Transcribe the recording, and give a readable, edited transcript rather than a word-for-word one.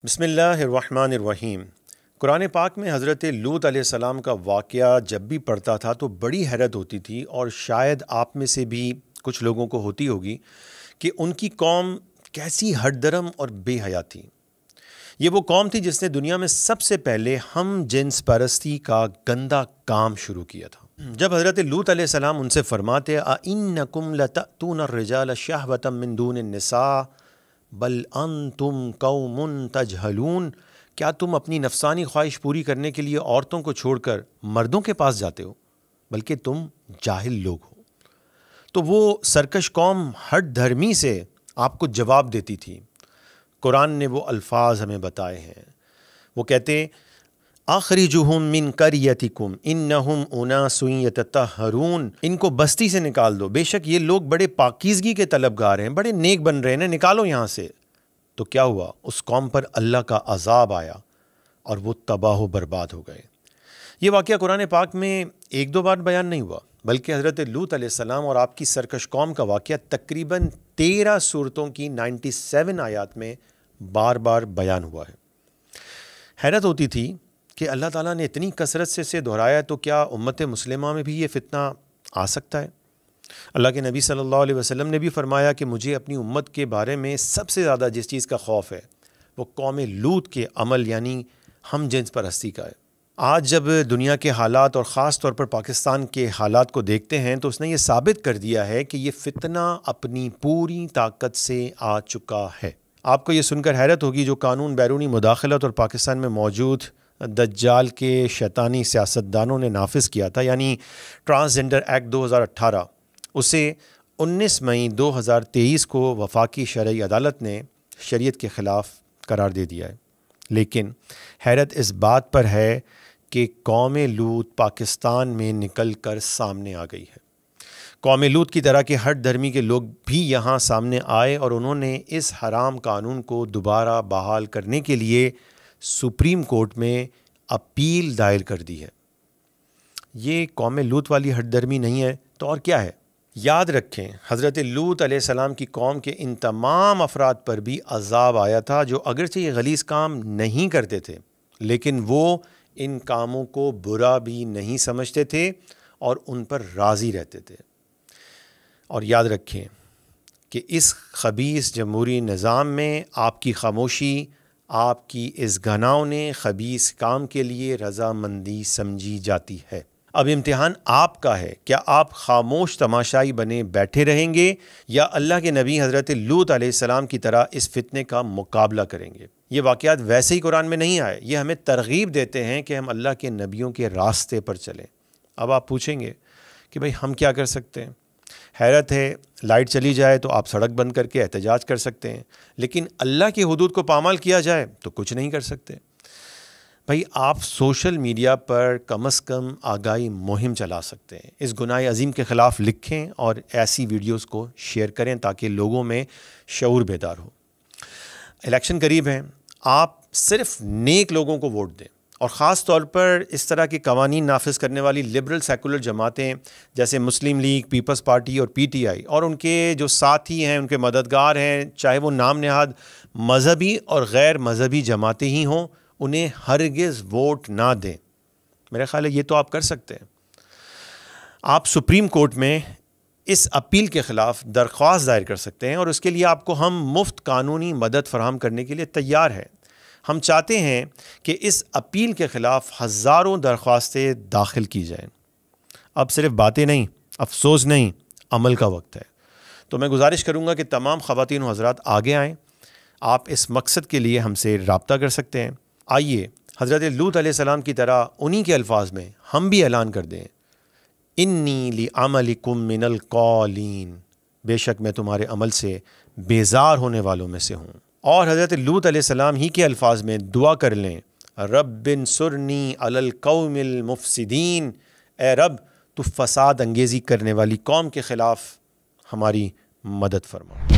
بسم اللہ الرحمن الرحیم۔ قرآن پاک میں حضرت لوط علیہ السلام کا واقعہ جب بھی پڑھتا تھا تو بڑی حیرت ہوتی تھی، اور شاید آپ میں سے بھی کچھ لوگوں کو ہوتی ہوگی کہ ان کی قوم کیسی ہٹ درم اور بے حیا تھی۔ یہ وہ قوم تھی جس نے دنیا میں سب سے پہلے ہم جنس پرستی کا گندا کام شروع کیا تھا۔ جب حضرت لوط علیہ السلام ان سے فرماتے اَإِنَّكُمْ لَتَأْتُونَ الرِّجَالَ شَهْوَةً مِّن دُونِ النِّسَاءِ بل انتم قوم تجہلون، کیا تم اپنی نفسانی خواہش پوری کرنے کے لیے عورتوں کو چھوڑ کر مردوں کے پاس جاتے ہو، بلکہ تم جاہل لوگ ہو۔ تو وہ سرکش قوم ہٹ دھرمی سے آپ کو جواب دیتی تھی۔ قرآن نے وہ الفاظ ہمیں بتائے ہیں، وہ کہتے اخرجوہم من قریتکم انہم اناس یتطہرون، ان کو بستی سے نکال دو، بے شک یہ لوگ بڑے پاکیزگی کے طلبگار ہیں، بڑے نیک بن رہے ہیں، نکالو یہاں سے۔ تو کیا ہوا؟ اس قوم پر اللہ کا عذاب آیا اور وہ تباہ و برباد ہو گئے۔ یہ واقعہ قرآن پاک میں ایک دو بار بیان نہیں ہوا، بلکہ حضرت لوط علیہ السلام اور آپ کی سرکش قوم کا واقعہ تقریباً 13 سورتوں کی 97 آیات میں بار بار بیان ہوا ہے۔ حیرت ہوتی تھی کہ اللہ تعالیٰ نے اتنی کثرت سے اسے دہرایا، تو کیا امت مسلمہ میں بھی یہ فتنہ آ سکتا ہے؟ اللہ کے نبی صلی اللہ علیہ وسلم نے بھی فرمایا کہ مجھے اپنی امت کے بارے میں سب سے زیادہ جس چیز کا خوف ہے وہ قوم لوط کے عمل یعنی ہم جنس پرستی کا ہے۔ آج جب دنیا کے حالات اور خاص طور پر پاکستان کے حالات کو دیکھتے ہیں تو اس نے یہ ثابت کر دیا ہے کہ یہ فتنہ اپنی پوری طاقت سے آ چکا ہے۔ آپ کو یہ سن کر حیرت ہوگی، جو قانون بیرونی مداخلت اور پاکستان میں موجود دجال کے شیطانی سیاستدانوں نے نافذ کیا تھا، یعنی ٹرانسجنڈر ایکٹ 2018، اسے 19 مئی 2023 کو وفاقی شرعی عدالت نے شریعت کے خلاف قرار دے دیا ہے۔ لیکن حیرت اس بات پر ہے کہ قوم لوط پاکستان میں نکل کر سامنے آ گئی ہے۔ قوم لوط کی طرح کے ہٹ دھرمی کے لوگ بھی یہاں سامنے آئے اور انہوں نے اس حرام قانون کو دوبارہ بحال کرنے کے لیے سپریم کورٹ میں اپیل دائر کر دی ہے۔ یہ قوم لوط والی ہٹ دھرمی نہیں ہے تو اور کیا ہے؟ یاد رکھیں، حضرت لوط علیہ السلام کی قوم کے ان تمام افراد پر بھی عذاب آیا تھا، جو اگرچہ یہ غلیظ کام نہیں کرتے تھے لیکن وہ ان کاموں کو برا بھی نہیں سمجھتے تھے اور ان پر راضی رہتے تھے۔ اور یاد رکھیں کہ اس خبیث جمہوری نظام میں آپ کی خاموشی، آپ کی اس گناؤنے خبیث کام کے لیے رضامندی سمجھی جاتی ہے۔ اب امتحان آپ کا ہے، کیا آپ خاموش تماشائی بنے بیٹھے رہیں گے یا اللہ کے نبی حضرت لوط علیہ السلام کی طرح اس فتنے کا مقابلہ کریں گے؟ یہ واقعات ویسے ہی قرآن میں نہیں آئے، یہ ہمیں ترغیب دیتے ہیں کہ ہم اللہ کے نبیوں کے راستے پر چلیں۔ اب آپ پوچھیں گے کہ بھئی ہم کیا کر سکتے ہیں؟ حیرت ہے، لائٹ چلی جائے تو آپ سڑک بند کر کے احتجاج کر سکتے ہیں، لیکن اللہ کی حدود کو پامال کیا جائے تو کچھ نہیں کر سکتے۔ بھائی آپ سوشل میڈیا پر کم از کم آگاہی مہم چلا سکتے ہیں، اس گناہ عظیم کے خلاف لکھیں اور ایسی ویڈیوز کو شیئر کریں تاکہ لوگوں میں شعور بیدار ہو۔ الیکشن قریب ہیں، آپ صرف نیک لوگوں کو ووٹ دیں، اور خاص طور پر اس طرح کے قوانین نافذ کرنے والی لبرل سیکولر جماعتیں جیسے مسلم لیگ، پیپلز پارٹی اور پی ٹی آئی، اور ان کے جو ساتھی ہیں، ان کے مددگار ہیں، چاہے وہ نام نہاد مذہبی اور غیر مذہبی جماعتیں ہی ہوں، انہیں ہرگز ووٹ نہ دیں۔ میرا خیال ہے یہ تو آپ کر سکتے ہیں۔ آپ سپریم کورٹ میں اس اپیل کے خلاف درخواست دائر کر سکتے ہیں، اور اس کے لیے آپ کو ہم مفت قانونی مدد فراہم کرنے کے لیے تیار ہیں۔ ہم چاہتے ہیں کہ اس اپیل کے خلاف ہزاروں درخواستیں داخل کی جائیں۔ اب صرف باتیں نہیں، افسوس نہیں، عمل کا وقت ہے۔ تو میں گزارش کروں گا کہ تمام خواتین و حضرات آگے آئیں۔ آپ اس مقصد کے لیے ہم سے رابطہ کر سکتے ہیں۔ آئیے حضرت لوط علیہ السلام کی طرح انہی کے الفاظ میں ہم بھی اعلان کر دیں، انی لعملکم من القالین، بے شک میں تمہارے عمل سے بیزار ہونے والوں میں سے ہوں۔ اور حضرت لوط علیہ السلام ہی کے الفاظ میں دعا کر لیں، رب انصرنی علی القوم المفسدین، اے رب تو فساد انگیزی کرنے والی قوم کے خلاف ہماری مدد فرما۔